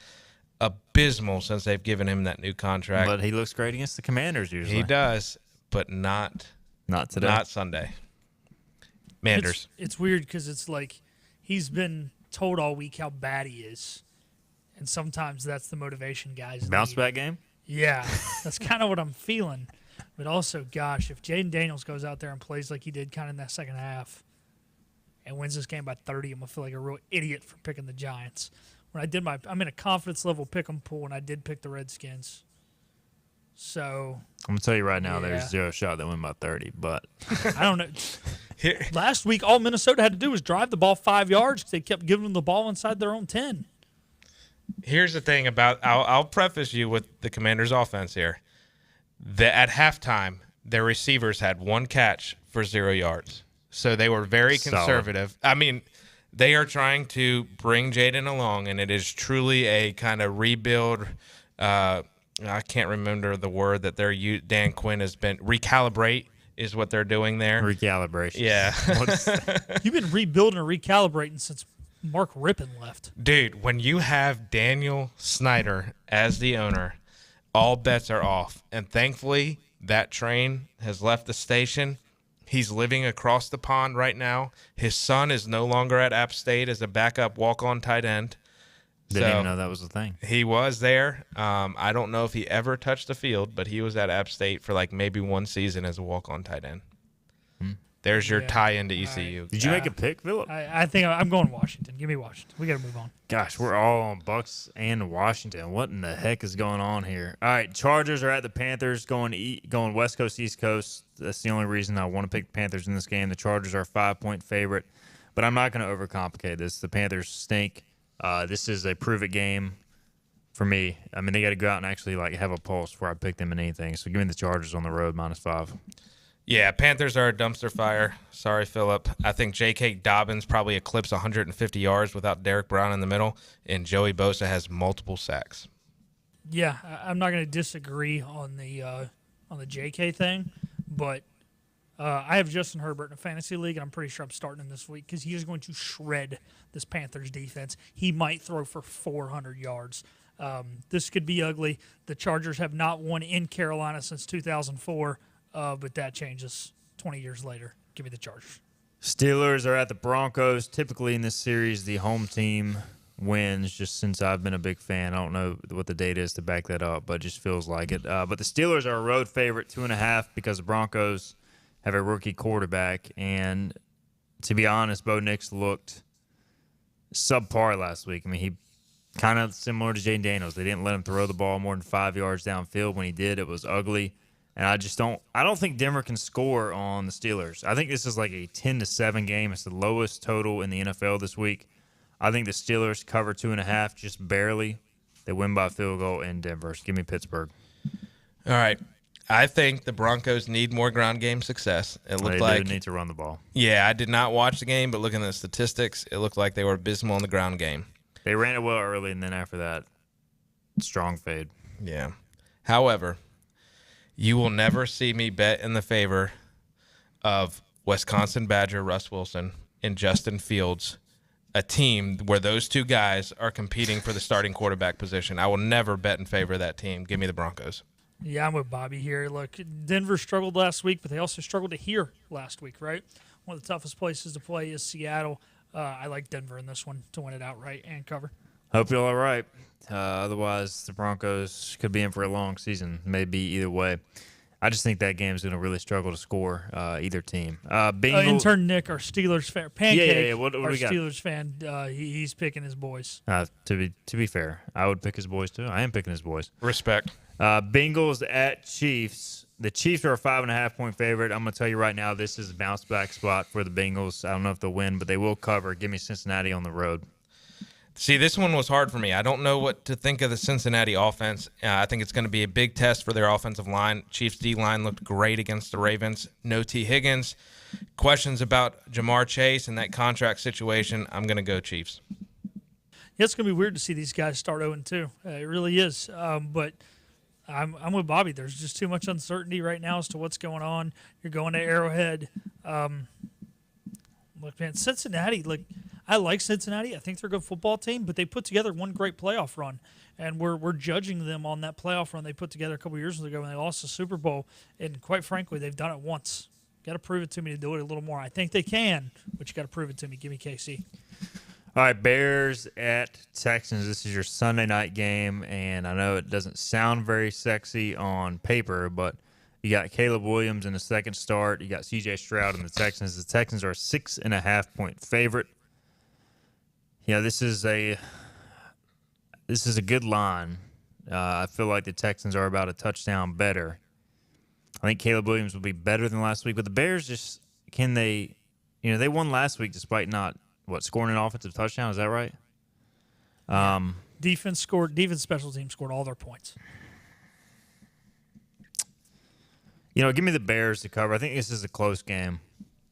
abysmal since they've given him that new contract. But he looks great against the Commanders usually. He does, but not today. Not Sunday. Manders. It's weird because it's like he's been told all week how bad he is. And sometimes that's the motivation guys need. Bounce back game? Yeah, that's kind of what I'm feeling. But also, gosh, if Jaden Daniels goes out there and plays like he did kind of in that second half and wins this game by 30, I'm going to feel like a real idiot for picking the Giants. When I'm in a confidence level pick-em pool, and I did pick the Redskins. So I'm going to tell you right now, there's zero shot they win by 30, but I don't know. Last week, all Minnesota had to do was drive the ball 5 yards because they kept giving them the ball inside their own 10. Here's the thing about I'll preface you with the Commanders' offense here. At halftime, their receivers had 1 catch for 0 yards. So they were very conservative. I mean, they are trying to bring Jaden along, and it is truly a kind of rebuild. I can't remember the word that Dan Quinn has been recalibrate is what they're doing there. Recalibration. Yeah. You've been rebuilding or recalibrating since Mark Rippon left. Dude, when you have Daniel Snyder as the owner, all bets are off. And thankfully, that train has left the station. He's living across the pond right now. His son is no longer at App State as a backup walk-on tight end. Didn't even know that was a thing. He was there. I don't know if he ever touched the field, but he was at App State for like maybe 1 season as a walk-on tight end. There's your tie into ECU. Did you make a pick, Philip? I think I'm going Washington. Give me Washington. We got to move on. Gosh, we're all on Bucks and Washington. What in the heck is going on here? All right, Chargers are at the Panthers, going West Coast, East Coast. That's the only reason I want to pick the Panthers in this game. The Chargers are a 5-point favorite, but I'm not going to overcomplicate this. The Panthers stink. This is a prove-it game for me. I mean, they got to go out and actually have a pulse before I pick them in anything. So give me the Chargers on the road, -5. Yeah, Panthers are a dumpster fire. Sorry, Philip. I think J.K. Dobbins probably eclipsed 150 yards without Derek Brown in the middle, and Joey Bosa has multiple sacks. Yeah, I'm not going to disagree on the J.K. thing, but I have Justin Herbert in a fantasy league, and I'm pretty sure I'm starting him this week because he is going to shred this Panthers defense. He might throw for 400 yards. This could be ugly. The Chargers have not won in Carolina since 2004. But that changes 20 years later. Give me the Chargers. Steelers are at the Broncos. Typically in this series, the home team wins, just since I've been a big fan. I don't know what the data is to back that up, but it just feels like it. But the Steelers are a road favorite, 2.5, because the Broncos have a rookie quarterback. And to be honest, Bo Nix looked subpar last week. I mean, he kind of similar to Jaden Daniels. They didn't let him throw the ball more than 5 yards downfield. When he did, it was ugly. And I don't think Denver can score on the Steelers. I think this is like a 10-7 game. It's the lowest total in the NFL this week. I think the Steelers cover 2.5, just barely. They win by a field goal in Denver. So give me Pittsburgh. All right. I think the Broncos need more ground game success. It looked they need to run the ball. Yeah, I did not watch the game, but looking at the statistics, it looked like they were abysmal in the ground game. They ran it well early, and then after that, strong fade. Yeah. However, you will never see me bet in the favor of Wisconsin Badger Russ Wilson and Justin Fields, a team where those two guys are competing for the starting quarterback position. I will never bet in favor of that team. Give me the Broncos. Yeah, I'm with Bobby here. Look, Denver struggled last week, but they also struggled here last week, right? One of the toughest places to play is Seattle. I like Denver in this one to win it outright and cover. Hope you're all right. Otherwise, the Broncos could be in for a long season. Maybe either way. I just think that game's going to really struggle to score either team. Intern Nick, our Steelers fan, Pancake, yeah. What our we got? Steelers fan, he's picking his boys. To be fair, I would pick his boys too. I am picking his boys. Respect. Bengals at Chiefs. The Chiefs are a 5.5-point favorite. I'm going to tell you right now, this is a bounce back spot for the Bengals. I don't know if they'll win, but they will cover. Give me Cincinnati on the road. See, this one was hard for me. I don't know what to think of the Cincinnati offense. I think it's going to be a big test for their offensive line. Chiefs D-line looked great against the Ravens. No T. Higgins. Questions about Jamar Chase and that contract situation. I'm going to go Chiefs. Yeah, it's going to be weird to see these guys start 0-2. It really is. But I'm with Bobby. There's just too much uncertainty right now as to what's going on. You're going to Arrowhead. Look, man, Cincinnati, I like Cincinnati. I think they're a good football team, but they put together one great playoff run, and we're judging them on that playoff run they put together a couple years ago when they lost the Super Bowl. And quite frankly, they've done it once. Got to prove it to me to do it a little more. I think they can, but you got to prove it to me. Give me KC. All right, Bears at Texans. This is your Sunday night game, and I know it doesn't sound very sexy on paper, but you got Caleb Williams in the second start. You got C.J. Stroud in the Texans. The Texans are a 6.5-point favorite. Yeah, this is a good line. I feel like the Texans are about a touchdown better. I think Caleb Williams will be better than last week, but the Bears just they won last week despite not scoring an offensive touchdown. Is that right? Defense special team scored all their points. Give me the Bears to cover. I think this is a close game.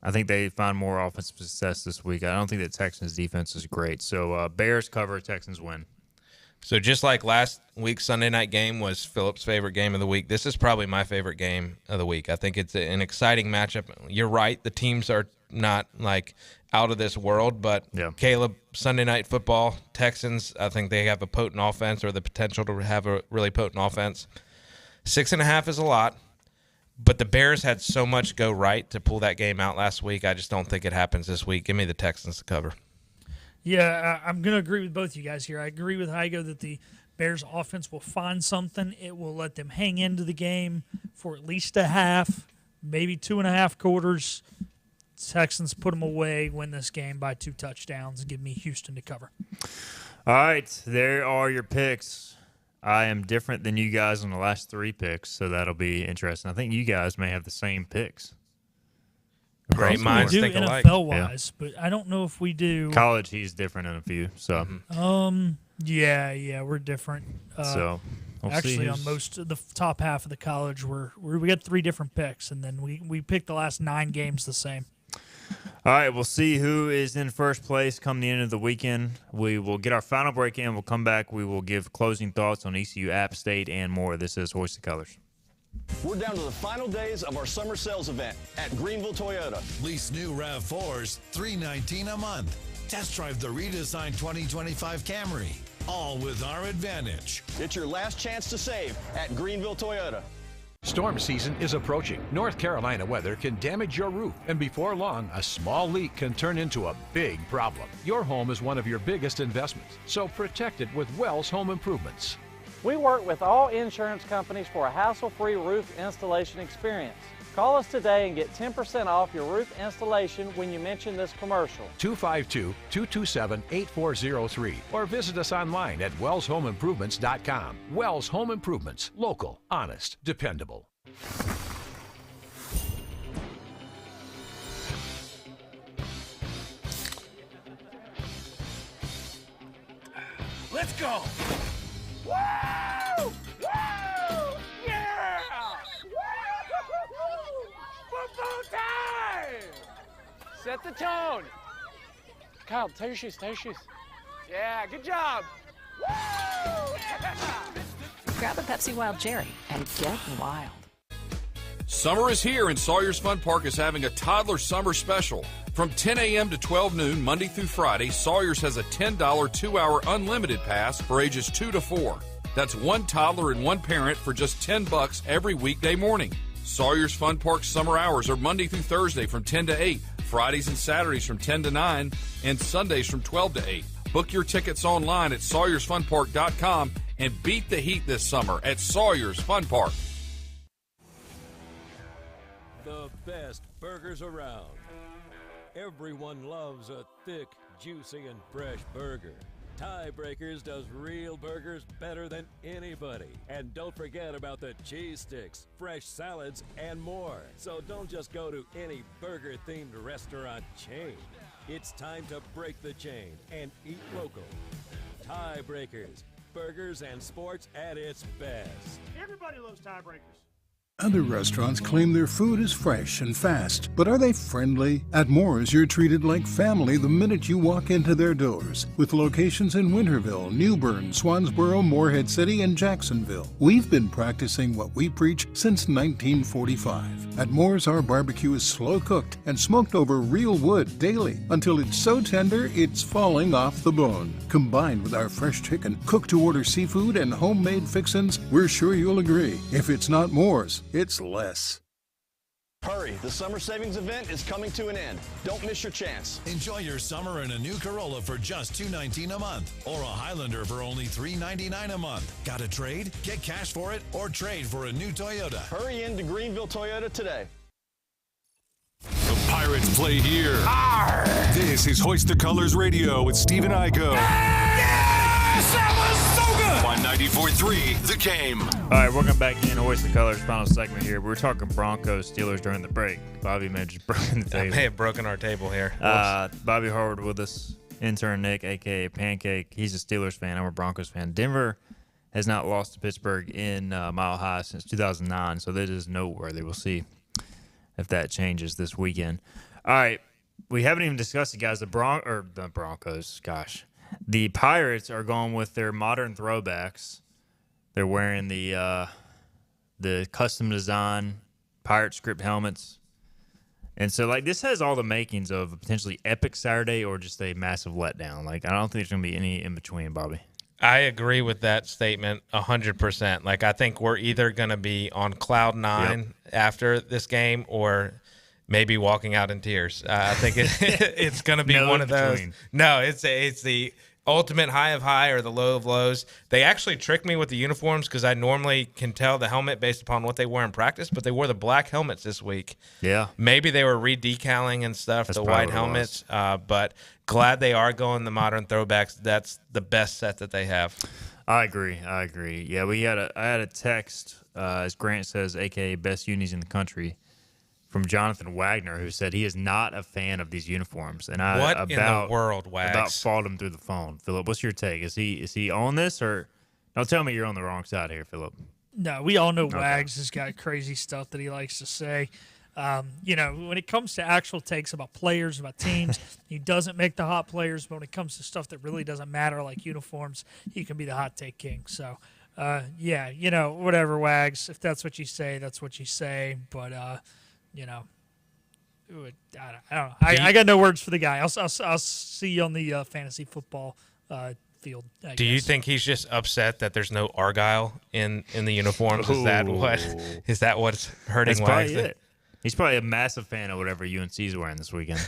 I think they find more offensive success this week. I don't think the Texans' defense is great. So Bears cover, Texans win. So just like last week's Sunday night game was Philip's favorite game of the week, this is probably my favorite game of the week. I think it's an exciting matchup. You're right. The teams are not out of this world, but Caleb, Sunday night football, Texans, I think they have a potent offense or the potential to have a really potent offense. 6.5 is a lot. But the Bears had so much go right to pull that game out last week. I just don't think it happens this week. Give me the Texans to cover. Yeah, I'm going to agree with both you guys here. I agree with Hygo that the Bears offense will find something. It will let them hang into the game for at least a half, maybe 2.5 quarters. Texans put them away, win this game by 2 touchdowns, and give me Houston to cover. All right, there are your picks. I am different than you guys on the last 3 picks, so that'll be interesting. I think you guys may have the same picks. Great minds think alike. NFL-wise, but I don't know if we do. College, he's different in a few. So, yeah, we're different. So, we'll actually, on most of the top half of the college, we got 3 different picks, and then we picked the last 9 games the same. All right, we'll see who is in first place come the end of the weekend. We will get our final break in. We'll come back. We will give closing thoughts on ECU, App State, and more. This is Hoist the Colors. We're down to the final days of our summer sales event at Greenville Toyota. Lease new RAV4s, $319 a month. Test drive the redesigned 2025 Camry, all with our advantage. It's your last chance to save at Greenville Toyota. Storm season is approaching. North Carolina weather can damage your roof, and before long, a small leak can turn into a big problem. Your home is one of your biggest investments, so protect it with Wells Home Improvements. We work with all insurance companies for a hassle-free roof installation experience. Call us today and get 10% off your roof installation when you mention this commercial. 252-227-8403 or visit us online at wellshomeimprovements.com. Wells Home Improvements. Local, honest, dependable. Let's go! Woo! Woo! Yeah! Football time! Set the tone. Kyle, tie your shoes, tie your shoes. Yeah, good job. Grab a Pepsi Wild Cherry and get wild. Summer is here, and Sawyer's Fun Park is having a toddler summer special. From 10 a.m. to 12 noon, Monday through Friday, Sawyer's has a $10 2-hour unlimited pass for ages 2 to 4. That's one toddler and one parent for just $10 every weekday morning. Sawyer's Fun Park summer hours are Monday through Thursday from 10 to 8, Fridays and Saturdays from 10 to 9, and Sundays from 12 to 8. Book your tickets online at SawyersFunPark.com and beat the heat this summer at Sawyer's Fun Park. The best burgers around. Everyone loves a thick, juicy, and fresh burger. Tiebreakers does real burgers better than anybody. And don't forget about the cheese sticks, fresh salads, and more. So don't just go to any burger-themed restaurant chain. It's time to break the chain and eat local. Tiebreakers, burgers and sports at its best. Everybody loves tiebreakers. Other restaurants claim their food is fresh and fast, but are they friendly? At Moore's, you're treated like family the minute you walk into their doors. With locations in Winterville, New Bern, Swansboro, Morehead City, and Jacksonville. We've been practicing what we preach since 1945. At Moore's, our barbecue is slow cooked and smoked over real wood daily until it's so tender it's falling off the bone. Combined with our fresh chicken, cook-to-order seafood, and homemade fixins, we're sure you'll agree. If it's not Moore's, it's less. Hurry, the summer savings event is coming to an end. Don't miss your chance. Enjoy your summer in a new Corolla for just $219 a month or a Highlander for only $399 a month. Got a trade? Get cash for it or trade for a new Toyota. Hurry in to Greenville Toyota today. The Pirates play here. Arr! This is Hoist the Colors Radio with Stephen Igo. Yes, that was so good! On 94.3, The Game. All right, welcome back in. Hoist the Colors, final segment here. We were talking Broncos, Steelers during the break. Bobby may have just broken the table. I may have broken our table here. Bobby Harvard with us, intern Nick, a.k.a. Pancake. He's a Steelers fan. I'm a Broncos fan. Denver has not lost to Pittsburgh in Mile High since 2009, so that is noteworthy. We'll see if that changes this weekend. All right, we haven't even discussed it, guys. The Broncos, gosh. The Pirates are going with their modern throwbacks. They're wearing the custom design Pirate script helmets. And so, like, this has all the makings of a potentially epic Saturday or just a massive letdown. Like, I don't think there's going to be any in between, Bobby. I agree with that statement 100%. Like, I think we're either going to be on cloud nine after this game or maybe walking out in tears. I think it's going to be one of those. No, it's the ultimate high of high or the low of lows. They actually tricked me with the uniforms because I normally can tell the helmet based upon what they wear in practice, but they wore the black helmets this week. Yeah. Maybe they were re-decaling and stuff, the white helmets, but glad they are going the modern throwbacks. That's the best set that they have. I agree. Yeah, I had a text, as Grant says, a.k.a. best unis in the country, from Jonathan Wagner, who said he is not a fan of these uniforms. And in the world, Wags? About fought him through the phone. Philip, what's your take? Is he on this, or don't tell me you're on the wrong side here, Philip? No, we all know Wags has got crazy stuff that he likes to say. When it comes to actual takes about players, about teams, he doesn't make the hot players. But when it comes to stuff that really doesn't matter, like uniforms, he can be the hot take king. So, whatever, Wags. If that's what you say, that's what you say. But I don't know. I got no words for the guy. I'll see you on the fantasy football field. Do you think he's just upset that there's no Argyle in the uniforms? Is that what's hurting Wags? He's probably a massive fan of whatever UNC is wearing this weekend.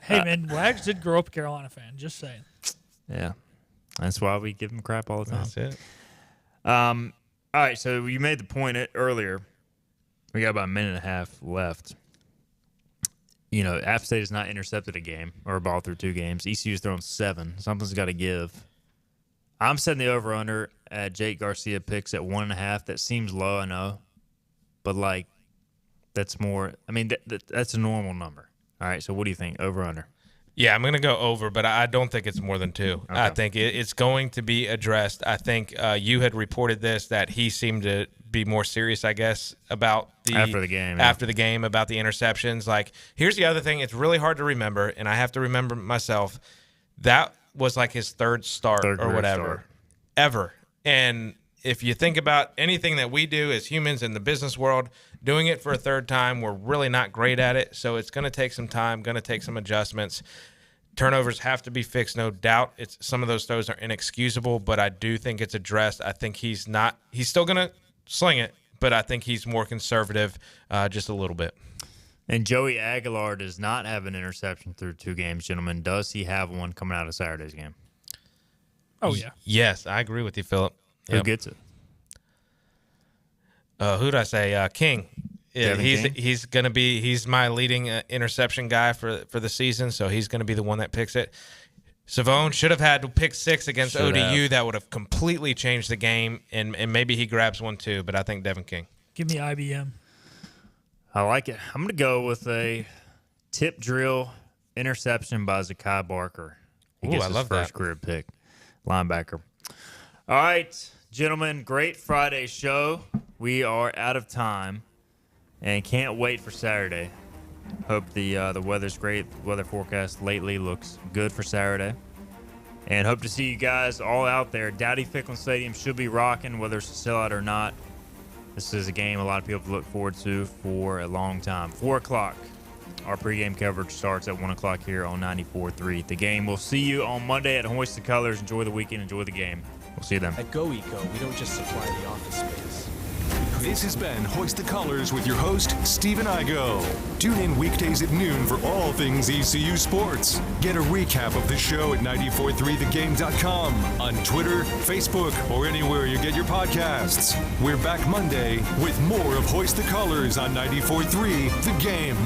Hey, man, Wags did grow up a Carolina fan. Just saying. Yeah. That's why we give him crap all the time. That's it. All right, so you made the point earlier. We got about a minute and a half left. App State has not intercepted a game or a ball through 2 games. ECU's thrown 7. Something's got to give. I'm setting the over-under at Jake Garcia picks at 1.5. That seems low, I know. But, that's more – that's a normal number. All right, so what do you think, over-under? Yeah, I'm going to go over, but I don't think it's more than 2. Okay. I think it's going to be addressed. I think you had reported this, that he seemed to be more serious, I guess, about after the game about the interceptions. Like, here's the other thing. It's really hard to remember, and I have to remember myself. That was like his third start or whatever ever. And if you think about anything that we do as humans in the business world, doing it for a third time, we're really not great at it. So it's going to take some time, going to take some adjustments. Turnovers have to be fixed, no doubt. Some of those throws are inexcusable, but I do think it's addressed. I think he's still going to sling it, but I think he's more conservative just a little bit. And Joey Aguilar does not have an interception through 2 games, gentlemen. Does he have one coming out of Saturday's game? Oh, yeah. Yes, I agree with you, Philip. Who gets it? Who did I say? King. Yeah, King? He's my leading interception guy for the season, so he's going to be the one that picks it. Savone should have had to pick 6 against ODU. That would have completely changed the game, and maybe he grabs one too, but I think Devin King. Give me IBM. I like it. I'm going to go with a tip drill interception by Zakai Barker. He gets his first career pick, linebacker. All right, gentlemen, great Friday show. We are out of time and can't wait for Saturday. Hope the weather's great. Weather forecast lately looks good for Saturday. And hope to see you guys all out there. Dowdy Ficklin Stadium should be rocking, whether it's a sellout or not. This is a game a lot of people look forward to for a long time. 4 o'clock. Our pregame coverage starts at 1 o'clock here on 94.3. The game. We'll see you on Monday at Hoist the Colors. Enjoy the weekend. Enjoy the game. We'll see you then. At GoEco, we don't just supply the office space. This has been Hoist the Colors with your host, Stephen Igo. Tune in weekdays at noon for all things ECU sports. Get a recap of the show at 943thegame.com, on Twitter, Facebook, or anywhere you get your podcasts. We're back Monday with more of Hoist the Colors on 94.3 The Game.